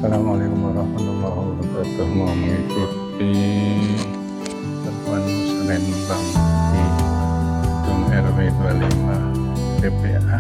Assalamualaikum warahmatullahi wabarakatuh. Mau mengikuti temuan musrenbang di gedung RW 25 PPA.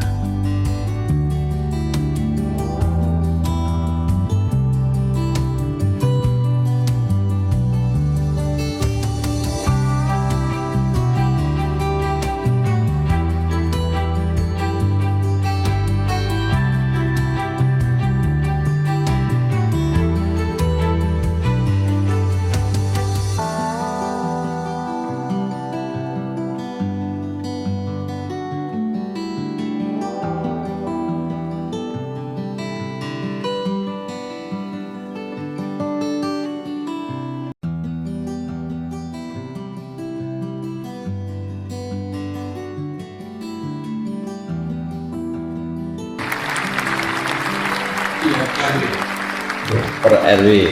Per RW.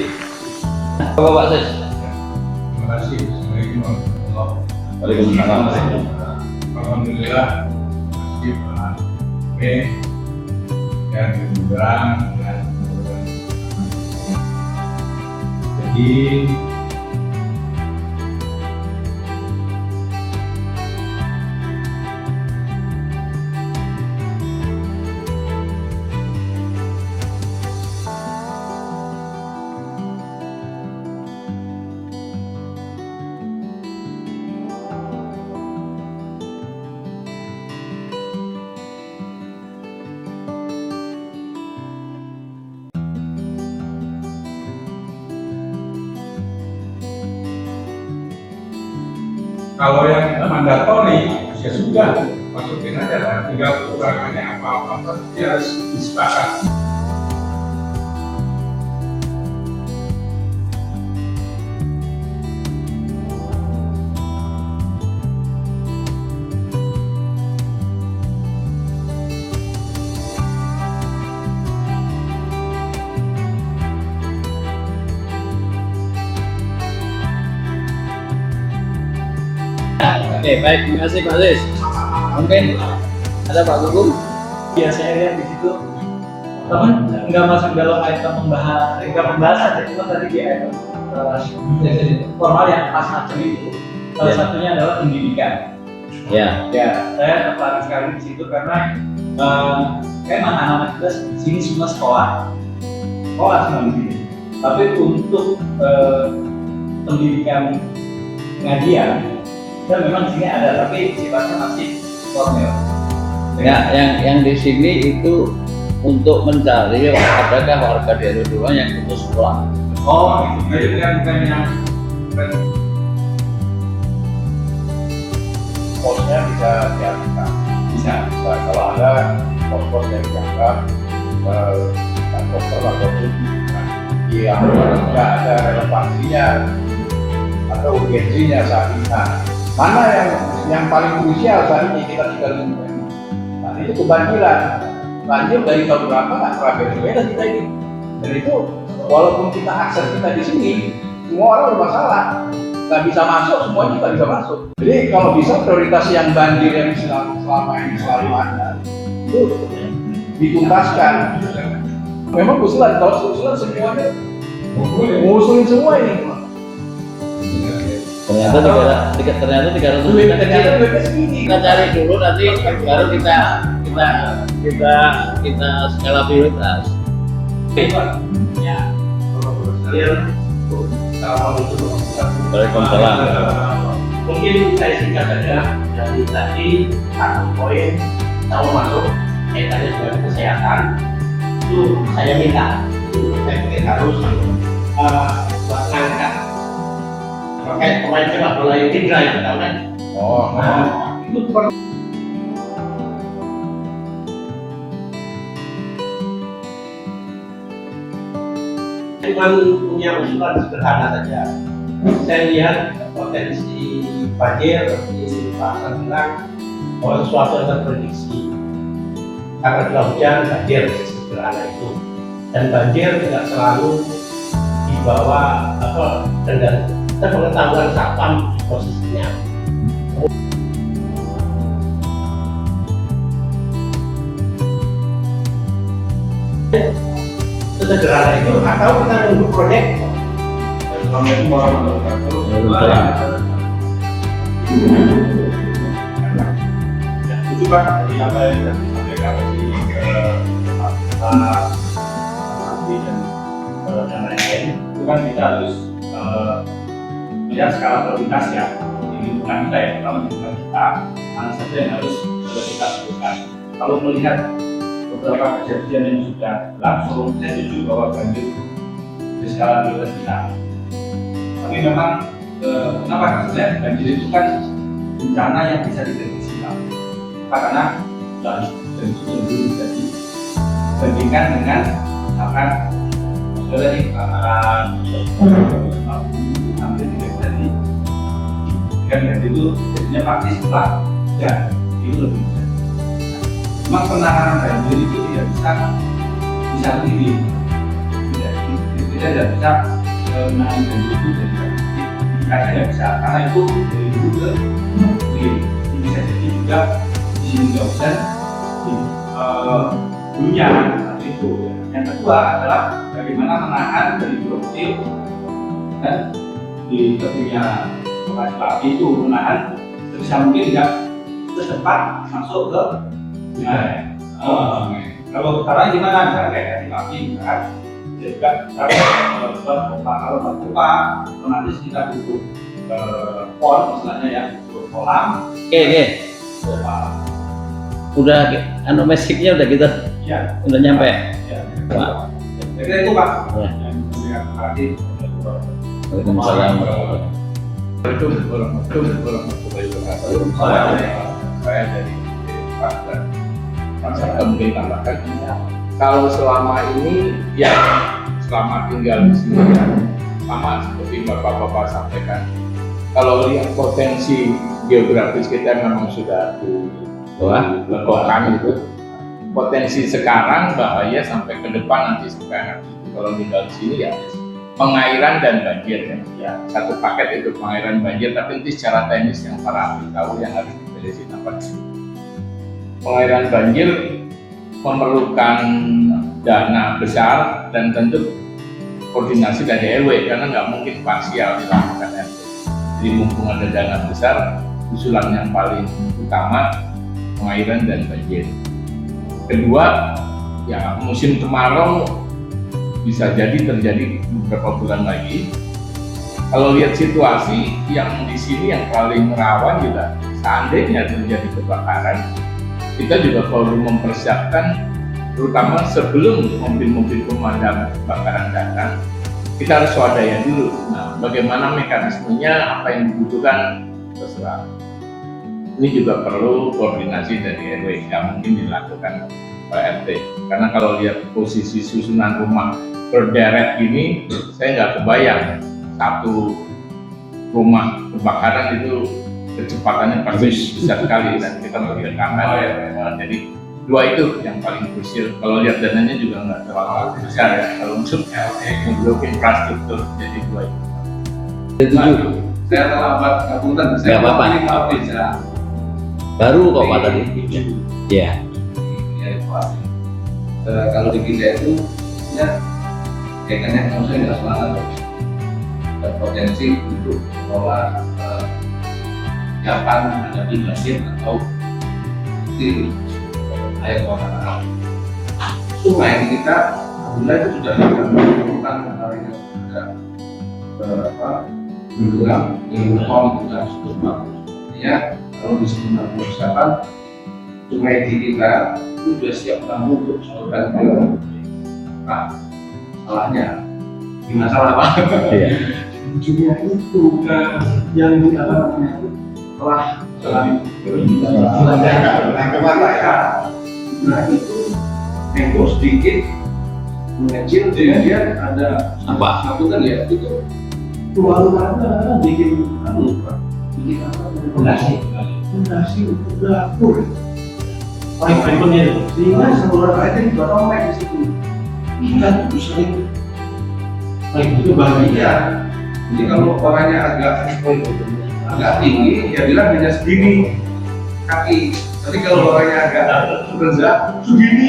Apa Pak Sis? Terima kasih. Assalamualaikum. Waalaikumsalam. Alhamdulillah masih Pak B dan Gibran dan jadi kalau yang mandatori ya sudah masukin aja lah, tinggal kekurangannya apa-apa dia harus disepakati. Oke, baik, terima kasih Pak Sis. Mungkin ada Pak Gugum. Ya, saya lihat di situ teman nggak masuk dalam item pembahasan ya, cuma tadi di item formal yang pas macam itu. Salah satunya adalah pendidikan. Ya. Ya, saya tertarik sekali di situ karena memang anak-anak kita di sini semua sekolah semua di sini. Tapi untuk pendidikan pengadilan kita memang di sini ada, tapi sifatnya masih formal. Ya, yang di sini itu untuk mencari adakah warga di RW 2 yang putus sekolah. Oh, gitu. Jadi kan yang posnya bisa dialihkan. Bisa. Kalau ada pos-pos yang dianggap dokter ataupun yang tidak ada relevansinya atau urgensinya saat ini. Mana yang paling krusial saat ini kita tinggal di rumah. Nah, itu kebanjiran. Banjir dari tahun berapa nggak pernah beres kita ini. Dan itu walaupun kita akses kita di sini, semua orang bermasalah. Nggak bisa masuk, semuanya nggak bisa masuk. Jadi kalau bisa prioritas yang banjir yang selama ini selalu ada itu dituntaskan. Memang usulan, kalau usulan semuanya ngusulin semua ini. Ternyata 300 juta kecil. Kita cari dulu, nanti baru kita skala prioritas. Ya. Waalaikumsalam. Mungkin saya singkat saja dari tadi satu poin tahu masuk kaitannya dengan kesehatan itu saya minta saya pikir harus mengangkat terkait pemain sepak bola Indra yang tahu kan? Itu perlu. Cuma punya usulan sederhana saja. Saya lihat potensi banjir di Pasar Bilang bahwa sesuatu yang terprediksi karena curah hujan banjir sederhana itu, dan banjir tidak selalu dibawa dengan pengetahuan satpam posisinya. sesederhana itu atau kita nunggu proyek? Assalamualaikum warahmatullahi wabarakatuh. Ya, setuju Pak dari apa yang sudah disampaikan di dan lain-lain. Itu kan kita harus melihat skala prioritas ya di lingkungan kita ya, kalau di lingkungan kita mana saja yang harus kita lakukan. Kalau melihat beberapa kejadian yang sudah langsung, saya setuju bahwa banjir di skala prioritas kita. Tapi memang kenapa saya banjir itu kan bencana yang bisa diprediksi Pak. Karena dan itu lebih bisa dibandingkan dengan misalkan dari kebakaran hampir tidak terjadi kan dari itu jadinya pasti setelah ya itu lebih mudah. Memang penanganan banjir itu tidak bisa sendiri, tidak bisa menangani banjir itu dari tidak bisa karena itu dari dulu ke hilir. Bisa jadi juga di sini nggak hujan di dunia seperti itu. Yang kedua adalah bagaimana menahan dari erupsi dan di ketinggian lokasi api itu menahan sebisa mungkin tidak secepat masuk ke sungai. Kalau sekarang gimana? Misalnya kayak kasih api kan, juga buat pompa. Kalau buat pompa, otomatis kita butuh pon, istilahnya ya, butuh kolam. Oke. Pompa. Udah, anu mesiknya udah kita, Ya. udah nyampe. Ya. Pak. Jadi itu Pak. Ya. Yang memberikan arti. Waalaikumsalam. Warahmatullahi wabarakatuh. Saya dari Pak dan saya mungkin tambahkan. Kalau selama ini ya selama tinggal di sini ya sama seperti bapak-bapak sampaikan. Kalau lihat potensi geografis kita memang sudah diletakkan itu. Potensi sekarang bahaya sampai ke depan nanti sampai anak itu kalau tinggal di sini ya pengairan dan banjir ya satu paket itu pengairan banjir tapi nanti secara teknis yang para ahli tahu yang harus dipelajari apa sih pengairan banjir memerlukan dana besar dan tentu koordinasi dari RW karena nggak mungkin parsial dilakukan RW. Jadi mumpung ada dana besar usulan yang paling utama pengairan dan banjir. Kedua, ya musim kemarau bisa jadi terjadi beberapa bulan lagi. Kalau lihat situasi yang di sini yang paling rawan juga, seandainya terjadi kebakaran, kita juga perlu mempersiapkan, terutama sebelum mobil-mobil pemadam kebakaran datang, kita harus swadaya dulu. Nah, bagaimana mekanismenya, apa yang dibutuhkan, terserah. Ini juga perlu koordinasi dari RW yang mungkin dilakukan oleh RT. Karena kalau lihat posisi susunan rumah berderet ini, saya nggak kebayang satu rumah kebakaran itu kecepatannya pasti besar sekali dan kita melihat kamar ya. Jadi dua itu yang paling krusial. Kalau lihat dananya juga nggak terlalu besar ya. Kalau untuk infrastruktur jadi dua itu. Saya terlambat ngapunten. Nggak apa-apa. Ini maaf bisa. Baru kok Pak tadi. Ya. Kalau di kita itu ya kayaknya kalau saya nggak semangat dan potensi untuk mengelola siapan menghadapi banjir atau di air kotoran. Sungai kita alhamdulillah itu sudah dilakukan hal-hal ada beberapa program pom juga cukup bagus. Ya kalau di sekitar persiapan sungai di kita itu sudah siap tamu untuk saluran ke nah salahnya di masalah apa? Iya. Ujungnya itu yang di apa namanya setelah nah itu nego sedikit mengecil dia ada Apa? satu kan ya itu lalu ada bikin bikin apa fondasi untuk dapur paling berikutnya itu sehingga saluran air juga romek di situ kita itu sering paling itu bahagia. jadi kalau orangnya agak tinggi ya bilang hanya segini kaki tapi kalau orangnya agak rendah segini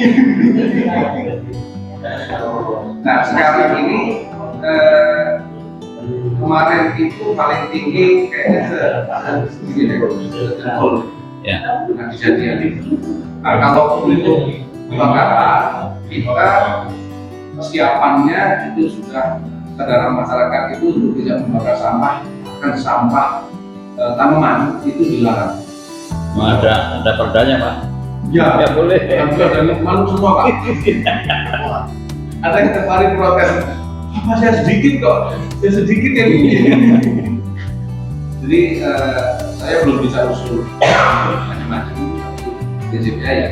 Nah sekarang ini kemarin itu paling tinggi kayaknya segini deh. Ya. Nah kejadian itu. Nah kalau untuk kebakaran kita kesiapannya itu sudah kesadaran masyarakat itu untuk tidak membakar sampah, bahkan sampah tanaman itu dilarang. Ada perdanya Pak? Ya, Ya boleh. alhamdulillah dan malu semua Pak. Ada yang kemarin protes, apa saya sedikit kok, saya sedikit yang ini. Jadi saya belum bisa usul macam-macam. Prinsipnya ya.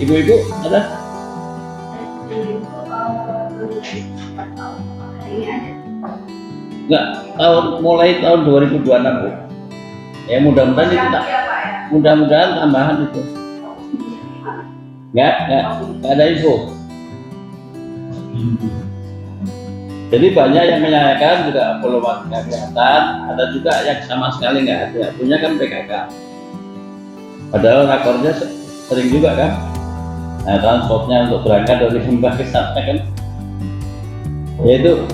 Ibu-ibu ada? Enggak, mulai tahun 2026 Bu. Ya mudah-mudahan itu mudah-mudahan tambahan itu. Enggak ada info. Jadi banyak yang menyayangkan juga belum ada kelihatan, ada juga yang sama sekali nggak ada. Punya kan PKK. Padahal rakornya sering juga kan. Nah, transportnya untuk berangkat dari Lembah ke sana kan, yaitu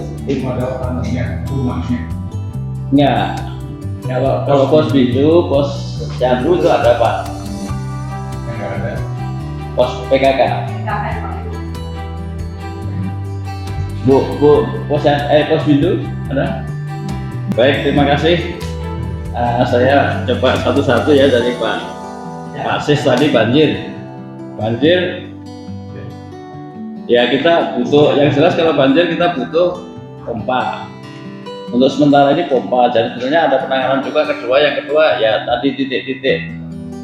rumahnya. enggak. Kalau pos Bidu, pos Candu itu ada Pak. Enggak ada. Pos PKK. Bu, pos Bidu ada? Baik, terima kasih. Saya coba satu-satu ya dari Pak Sis tadi banjir, ya kita butuh, yang jelas kalau banjir kita butuh pompa. Untuk sementara ini pompa, jadi sebenarnya ada penanganan juga yang kedua ya tadi titik-titik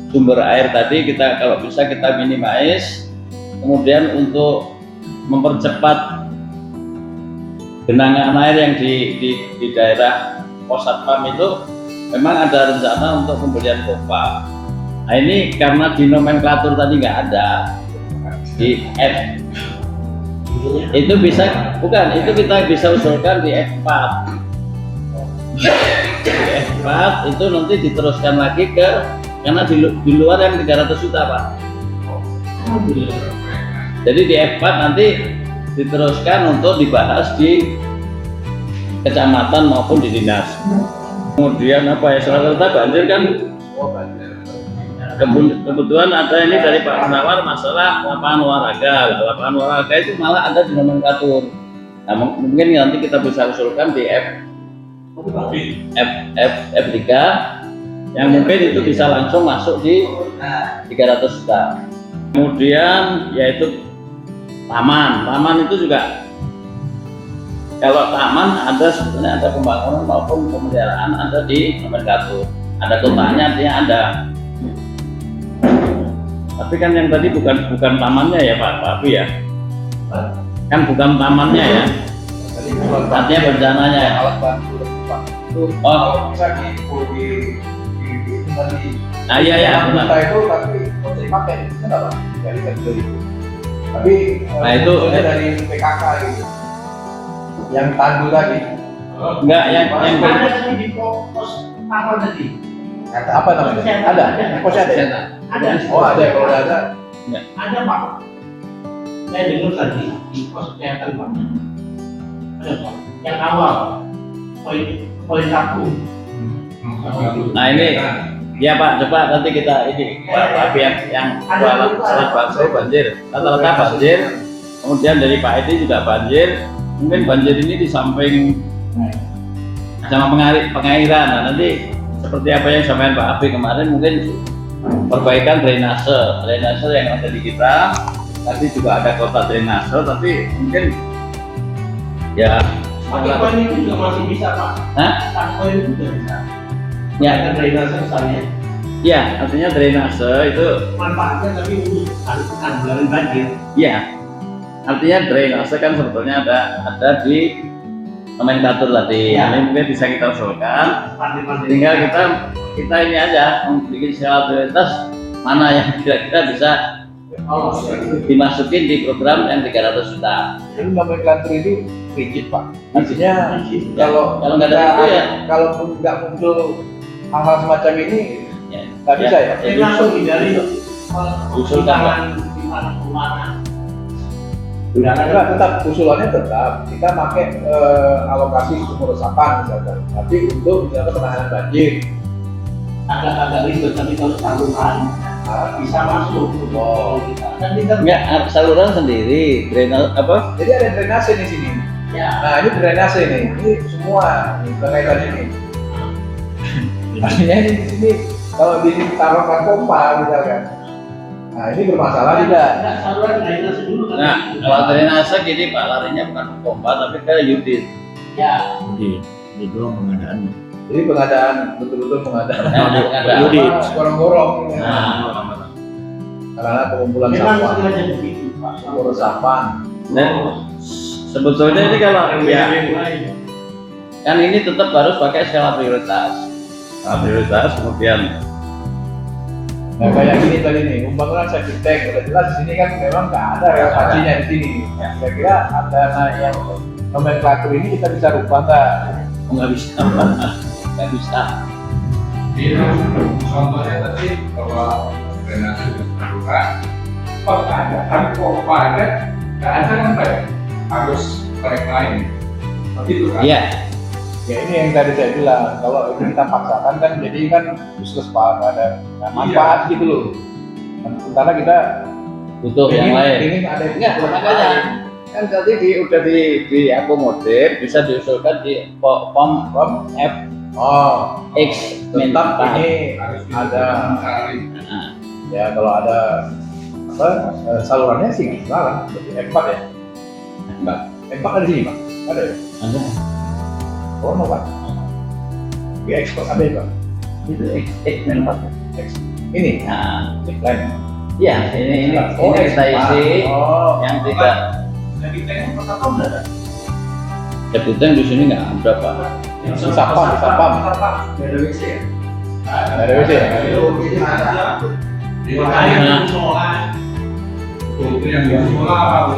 sumber air tadi kita kalau bisa kita minimize. Kemudian untuk mempercepat genangan air yang di daerah pos satpam itu memang ada rencana untuk pembelian pompa. Nah ini karena di nomenklatur tadi nggak ada di F itu bisa, bukan, itu kita bisa usulkan di F4. Di F4 itu nanti diteruskan lagi karena di luar yang 300 juta Pak. Jadi di F4 nanti diteruskan untuk dibahas di kecamatan maupun di dinas. Kemudian apa ya, rata-rata banjir kan. Kebetulan ada ini dari Pak Munawar masalah lapangan olahraga itu malah ada di nomenklatur. Nah mungkin nanti kita bisa usulkan di F3 yang mungkin itu bisa langsung masuk di 300 juta. Kemudian yaitu taman itu juga, kalau taman ada sebenarnya ada pembangunan maupun pemeliharaan ada di nomenklatur, ada kotaknya artinya ada. Tapi kan yang tadi bukan tamannya ya Pak Abu ya, kan bukan tamannya ya, artinya bencananya ya. Alat bantu Pak. Kalau bisa di tadi. Nah iya benar. Kita itu tapi mau dipakai itu kan apa? Dari itu. Tapi Nah, itu dari PKK itu. Yang tanggul tadi. Enggak, yang ada di pos apa tadi? Apa namanya? Ada. Posnya ada. Ada. Oh ada, kalau ada. Ada Pak. Saya dengar tadi di pos kesehatan Pak. Ada Pak. Yang awal poin 1. Nah ini ya Pak, coba nanti kita ini Pak yang alat bakso banjir, rata-rata banjir. Kemudian dari Pak Edi juga banjir. Mungkin banjir ini di samping sama pengairan. Nah, nanti seperti apa yang disampaikan Pak Abi kemarin, mungkin perbaikan drainase yang ada di kita. Tadi juga ada kota drainase, tapi mungkin ya Pakai poin itu juga masih bisa Pak. Pakai poin itu juga bisa. ya Ada drainase misalnya. ya artinya drainase itu Manfaatnya tapi harus anggaran banjir. ya artinya drainase kan sebetulnya ada di nomenklatur tadi. Ya. Ini mungkin bisa kita usulkan. Pantai-pantai. Tinggal kita ini aja membuat skala prioritas mana yang kira-kira bisa Oh, dimasukin di program yang 300 juta. Ini nomenklatur ini rigid Pak. Artinya Kalau nggak ada itu ya, kalaupun nggak muncul hal-hal semacam ini ya, nggak bisa ya. ini langsung hindari Usulkan. di mana. Enggak, tetap usulannya tetap kita pakai alokasi sumur resapan misalkan, tapi untuk misalkan penanganan banjir. Agak-agak ribet, tapi kalau saluran bisa masuk. Oh. Kan kita nggak saluran sendiri, drainase apa? Jadi ada drainase di sini. ya Nah ini drainase nih, ini semua nih, berkaitan ini. Artinya ini di sini kalau ditaruhkan pompa misalkan, nah ini bermasalah tidak? Enggak, saluran drainase dulu kan. Nah, kalau drainase gini Pak, larinya bukan ke pompa tapi ke unit. Ya, di doang pengadaannya. Jadi pengadaan betul-betul pengadaan. Nah, Gorong-gorong. Nah, Karena pengumpulan memang sampah, sengaja begitu Pak. sumur resapan. dan sebetulnya ini kalau ya kan ini tetap harus pakai skala prioritas. Skala prioritas kemudian Nah kayak gini tadi nih, pembangunan septic tank, udah jelas di sini kan memang nggak ada relevansinya di sini. Saya kira ada yang nomenklatur ini kita bisa rubah nggak? nggak bisa, nggak bisa. Ini contohnya tadi bahwa drainase diperlukan, pengadaan pompa aja nggak ada kan Pak? Harus proyek lain, begitu kan? Iya, Ya ini yang tadi saya bilang, kalau ini kita paksakan kan jadi kan useless Pak, nggak ada manfaat gitu loh. Sementara kita butuh yang lain. Ini ada Enggak, makanya kan tadi udah diakomodir, bisa diusulkan di POM F oh X tetap min ini Harus ada mencari. Nah, ya kalau ada apa salurannya sih nggak salah, berarti M4 ya. Mbak. M4 ada di sini Pak? Ada ya? ada Oh no Pak. Di ekspor ada ya Pak? itu X min 4. Ini Nah, lain. iya ini Oh, kita isi Oh, yang tidak Jadi tank per tahun ada. kebutuhan di sini nggak ada Pak. Sapam. Nggak ada WC ya? Nggak ada WC ya? Di Makanya Nah. musola. itu yang di sekolah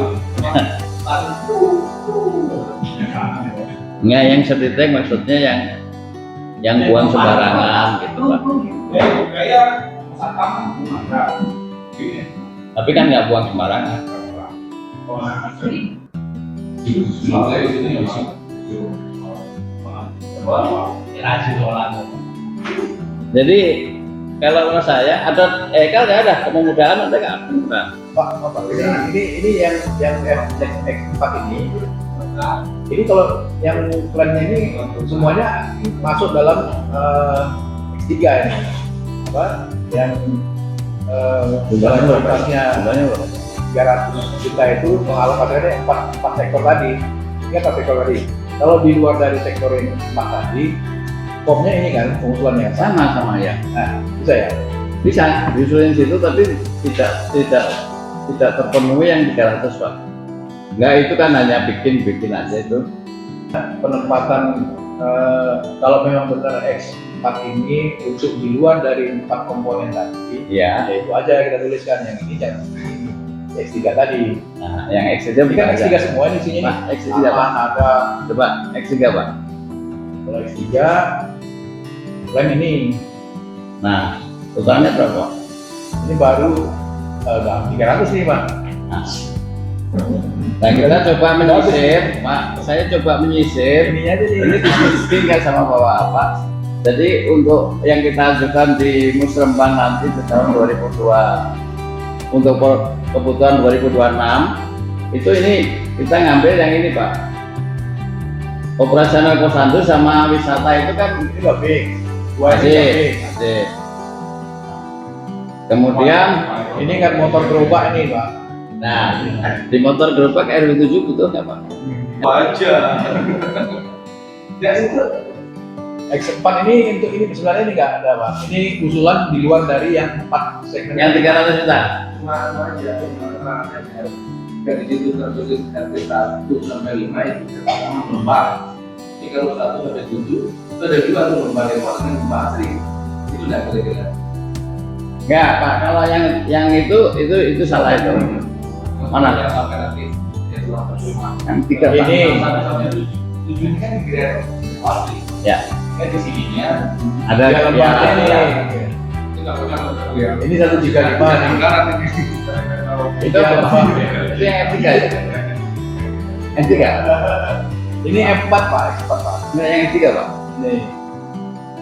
Nggak yang seperti tank maksudnya yang buang sembarangan gitu Pak. kayak satpam ada. Tapi kan nggak buang sembarangan. Soalnya di sini bisa. Rajin orang. Jadi kalau menurut saya ada kalau nggak ada kemudahan ada nggak? Nah, Pak, ini yang X4 ini. Ini kalau yang ukurannya ini semuanya masuk dalam X3 ini. Apa? Yang dalam operasinya jumlahnya berapa? 300 juta itu mengalokasikannya 4 sektor tadi. Ini 4 sektor tadi. Kalau di luar dari sektor yang 4 tadi, formnya ini kan pengusulannya Sama ya. Nah, bisa ya? Bisa diusulin situ tapi tidak terpenuhi yang 300 Pak. Enggak, itu kan hanya bikin aja itu. Penempatan kalau memang benar X4 ini untuk di luar dari 4 komponen tadi, Iya. ya itu aja kita tuliskan yang ini jangan ini. X3 tadi. Nah, yang X itu Ini kan bukan X3 aja. semua ini isinya Pak, nih. X3 apa? Ada Coba X3 Pak. kalau X3 klaim ini. Nah, totalnya berapa? Ini baru 300 nih Pak. Nah, kita coba menyisir, Pak. Saya coba menyisir. Ini aja nih. Ini dimiskinkan sama Bapak. Jadi untuk yang kita ajukan di Musrembang nanti di tahun 2002 untuk kebutuhan 2026 itu ini kita ngambil yang ini Pak. Operasional posyandu sama wisata itu kan Ini nggak big. Dua ini masih. nggak big. Masih. Kemudian, Ini kan motor gerobak ini Pak. nah di motor gerobak RW7 butuh nggak Pak? Aja. Ya itu X4 ini untuk ini sebenarnya ini nggak ada Pak. Ini usulan di luar dari yang 4 segmen. Yang 300 juta. cuma aja. Dari situ tertulis RT 1 sampai 5 itu lembar. Ini kalau 1 sampai 7 itu ada 2 tuh lembar yang warnanya lembar asli. Itu nggak kira-kira. Enggak Pak, kalau yang itu salah itu. Mana? Yang 3 Pak. Ini tujuh ini kan grade pasti. Ya. Kan di sininya Ada ya, lembaga ini. tidak punya ya. Ini 135 nih. Itu apa Pak? Itu yang F3 ya? F3? Ini F4 Pak, F4 Pak. Nah, yang F3 Pak? Nih.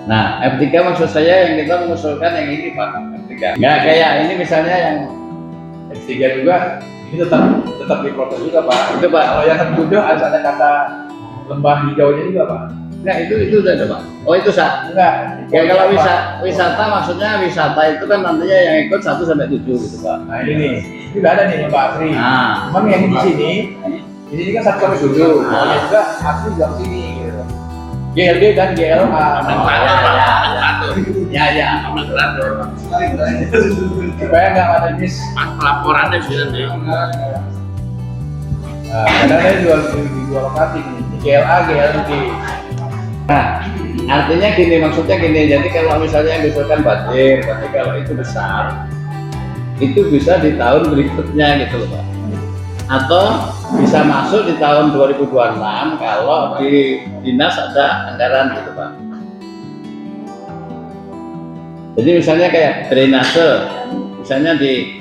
Nah, F3 maksud saya yang kita mengusulkan yang ini Pak, F3. Nggak kayak ini misalnya yang F3 juga ini tetap diprotes juga Pak. itu Pak. Kalau yang 7 ada kata lembah hijaunya juga Pak. Nggak, itu udah ada Pak. Oh itu Enggak. ya kalau wisata maksudnya wisata itu kan nantinya yang ikut 1 sampai 7 gitu Pak. Nah ini nih, ini udah ada nih Pak Asri. Nah, Cuman yang di sini kan 1 sampai 7. Pokoknya juga Asri juga sini gitu. GLD dan GLA. ya ya. Supaya nggak ada miss. Laporannya sih nanti. Nah, karena ini jual lokasi nih. GLA, GLD. Nah, artinya gini, maksudnya gini. Jadi kalau misalnya yang misalkan banjir, tapi kalau itu besar, itu bisa di tahun berikutnya gitu loh Pak. Atau bisa masuk di tahun 2026 kalau di dinas ada anggaran gitu Pak. Jadi misalnya kayak drainase, misalnya di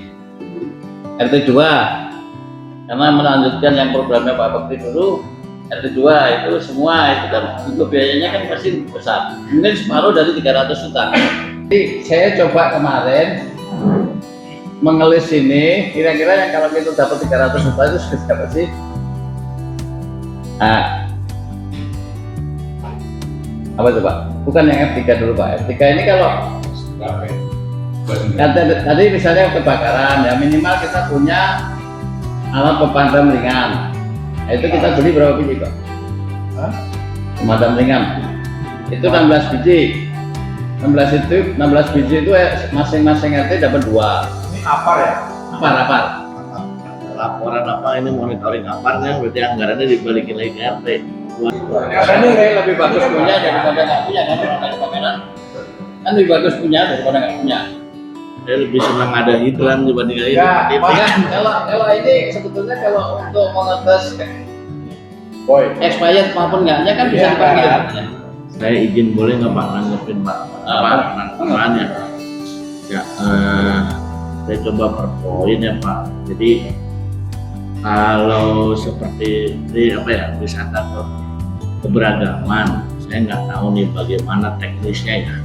RT 2, karena melanjutkan yang programnya Pak Bakti dulu, RT 2 itu semua itu kan untuk biayanya kan pasti besar, mungkin separuh dari 300 juta. Jadi saya coba kemarin mengelis ini, kira-kira yang kalau kita dapat 300 juta itu sudah berapa sih? Nah, apa itu Pak? Bukan yang F3 dulu Pak. F3 ini kalau tadi misalnya kebakaran, ya minimal kita punya alat pemadam ringan. Nah, itu kita beli berapa biji Pak? Hah? Pemadam ringan. Itu 16 biji. 16 biji itu masing-masing RT dapat 2. Ini apar ya? Apar. Laporan apa ini monitoring aparnya berarti anggarannya dibalikin lagi ke RT. Karena ini kayak lebih bagus punya daripada nggak punya kan orang dari pameran. Kan lebih bagus punya daripada nggak punya. Saya lebih senang ada hidran dibandingkan ini. Ya, Ya, kalau ini sebetulnya kalau untuk mengetes Boy. expired maupun enggaknya kan bisa Iya, dipanggil. kan? Saya izin boleh nggak Pak nanggepin Pak apa penanganannya? Ya, saya coba per poin ya Pak. Jadi kalau seperti ini apa ya wisata keberagaman, saya nggak tahu nih bagaimana teknisnya ya.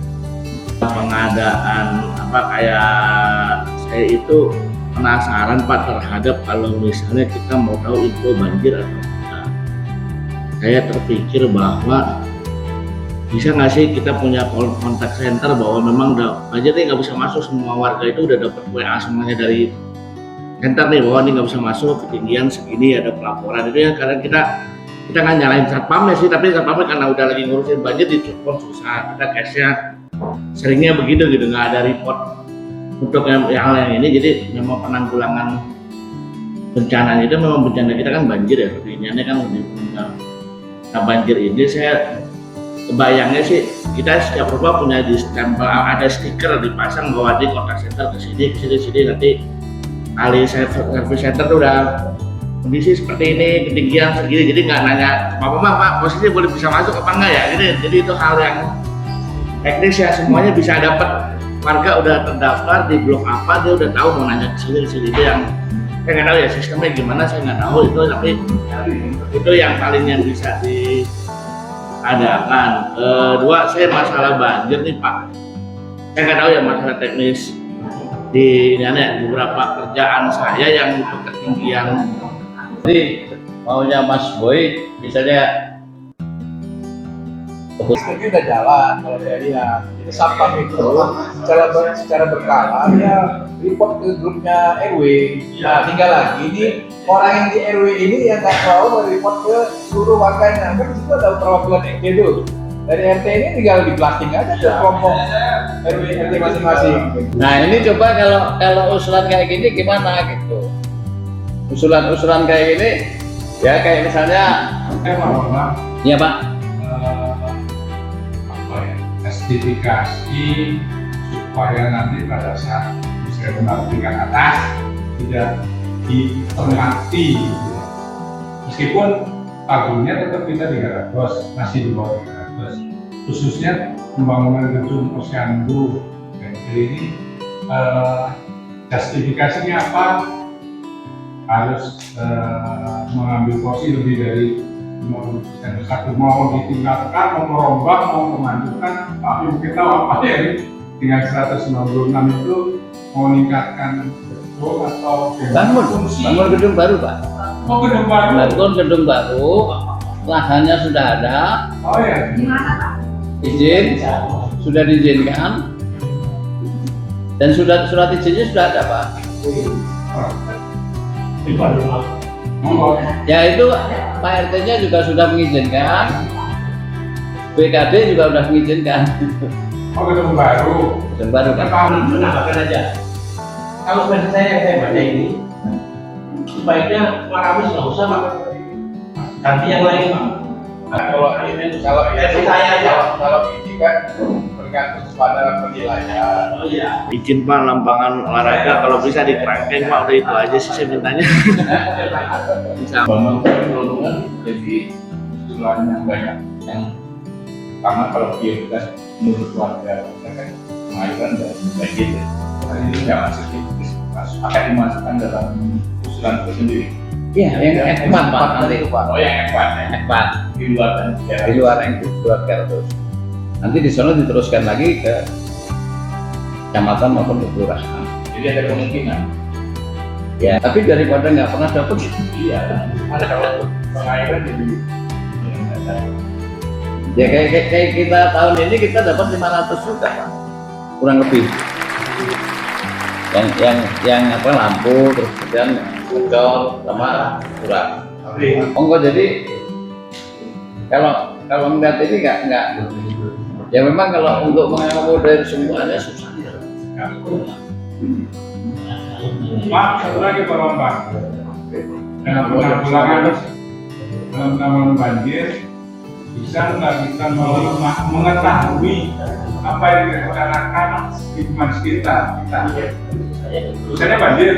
Pengadaan apa kayak saya itu penasaran Pak terhadap kalau misalnya kita mau tahu info banjir atau enggak. Saya terpikir bahwa bisa nggak sih kita punya kontak center bahwa memang udah banjir nih nggak bisa masuk, semua warga itu udah dapat WA semuanya dari center nih bahwa ini nggak bisa masuk, ketinggian segini ada pelaporan itu ya. Karena kita nggak nyalain satpamnya sih, tapi satpamnya karena udah lagi ngurusin banjir di telepon susah, kita cashnya seringnya begitu gitu, nggak ada report untuk yang ini. Jadi memang penanggulangan bencana itu memang bencana kita kan banjir ya, ketinggiannya kan nah banjir ini saya kebayangnya sih kita setiap rumah punya di stempel, ada stiker dipasang bahwa di kontak center ke sini nanti kali service center tuh udah kondisi seperti ini, ketinggian segini, jadi nggak nanya Pak posisi boleh bisa masuk apa enggak ya gitu. Jadi itu hal yang teknis ya, semuanya bisa dapat, warga udah terdaftar di blok apa, dia udah tahu mau nanya ke sini itu yang saya nggak tahu ya sistemnya gimana, saya nggak tahu itu, tapi itu yang paling yang bisa diadakan. Kedua, saya masalah banjir nih Pak, saya nggak tahu ya masalah teknis di beberapa kerjaan saya yang untuk ketinggian. Jadi maunya Mas Boy misalnya Mungkin udah jalan kalau saya lihat. Jadi satpam itu secara berkala dia report ke grupnya RW. Nah, tinggal lagi nih orang yang di RW ini yang nggak mau report ke seluruh warganya. Kan di situ ada perwakilan RT tuh. Dari RT ini tinggal di blasting aja ke kelompok RT masing-masing. Nah ini coba kalau usulan kayak gini gimana gitu. Usulan kayak gini ya kayak misalnya ya Pak, sertifikasi supaya nanti pada saat bisa kembali tingkat atas tidak ditemati. Meskipun pagunya tetap kita 300, masih di bawah 300. Khususnya pembangunan gedung Posyandu ini justifikasinya apa? Harus mengambil porsi lebih dari 50%. Mau ditingkatkan, mau merombak, mau memajukan, tapi kita apa ya dengan 196 itu mau meningkatkan gedung atau bangun gedung baru Pak. Oh, gedung baru. Bangun gedung baru, lahannya sudah ada, Oh ya. izin sudah diizinkan, dan surat izinnya sudah ada Pak. Monggo. Ya itu Pak RT-nya juga sudah mengizinkan, BKD juga sudah mengizinkan. Oh, gedung baru. Gedung baru Pak. Menambahkan aja. Kalau versi saya yang saya baca ini, sebaiknya Maramis nggak usah Pak. Ganti yang lain Pak. Kalau Versi saya aja. kalau ini kan bergantung pada penilaian. Oh iya. Bikin Pak lapangan olahraga kalau bisa di Kerangkeng Pak, udah itu aja sih saya mintanya. Bisa. Bangun perlindungan jadi jumlahnya yang banyak. Yang karena kalau prioritas menurut warga kita kan pengairan dan banjir. Ini tidak akan dimasukkan dalam usulan itu sendiri. Iya, yang F4 Pak nanti. Oh yang F4 ya. F4 Di luar dan di luar yang di luar Garut. Nanti di sana diteruskan lagi ke kecamatan maupun ke kelurahan. Jadi ada kemungkinan. Ya, tapi daripada nggak pernah dapat, Iya. Ada kalau pengairan jadi ya kayak kita tahun ini kita dapat 500 juta Pak, kurang lebih. Yang apa lampu terus kemudian ngecor sama kurang. Monggo jadi kalau melihat ini nggak ya memang kalau untuk mengakomodir semuanya susah. Pak, satu lagi Pak Rombak. Dalam penanggulangan banjir, bisa nggak kita mengetahui apa yang direncanakan di lingkungan sekitar kita? Misalnya banjir,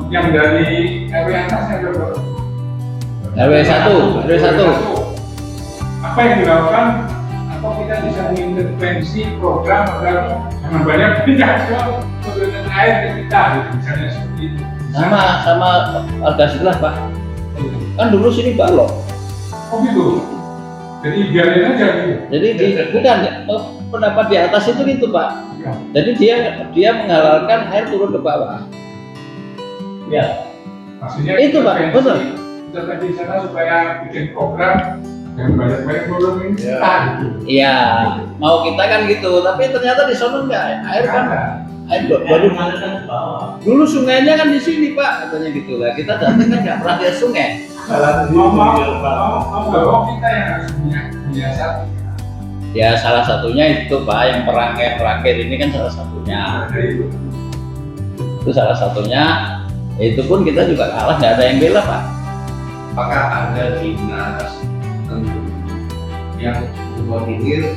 yang dari RW atasnya berapa? RW 1. Apa yang dilakukan? Atau kita bisa mengintervensi program agar jangan banyak pindah ke pemberian air ke kita, gitu, misalnya seperti itu. Sama warga sebelah Pak. Kan dulu sini balok. Oh gitu. Jadi biarin aja gitu. Jadi bukan pendapat di atas itu gitu Pak. Ya. Jadi dia menghalalkan air turun ke bawah. Ya. Maksudnya Itu, Pak, intervensi- betul. intervensi di sana supaya bikin program yang banyak-banyak turun ini. Ya. Gitu. Iya, mau kita kan gitu, tapi ternyata di sana enggak. Air kan air baru Mengalirkan ke bawah. dulu sungainya kan di sini Pak, katanya gitu lah. Kita datang kan nggak pernah lihat sungai. Mau kita yang harus menyiasati. Ya salah satunya itu Pak, yang perangkai ini kan salah satunya. Dari itu. Itu salah satunya. Itu pun kita juga kalah, nggak ada yang bela Pak. Apakah ada dinas tertentu yang koordinir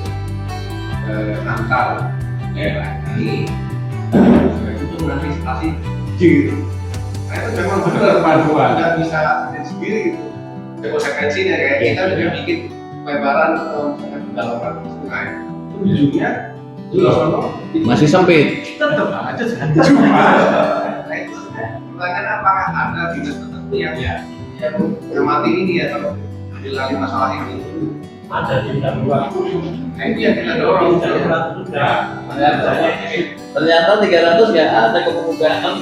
antar daerah ini untuk mengantisipasi banjir? Nah itu memang benar Bantuan. nggak bisa sendiri gitu. Konsekuensinya kayak kita udah bikin lebaran atau kedalaman sungai, ujungnya Masih sempit. tetap aja jangan Nah itu pertanyaan apakah ada dinas tertentu yang mengamati ini atau menangani masalah ini? Ada di dalam. Nah itu yang kita dorong. Ternyata 300 nggak ada kemungkinan.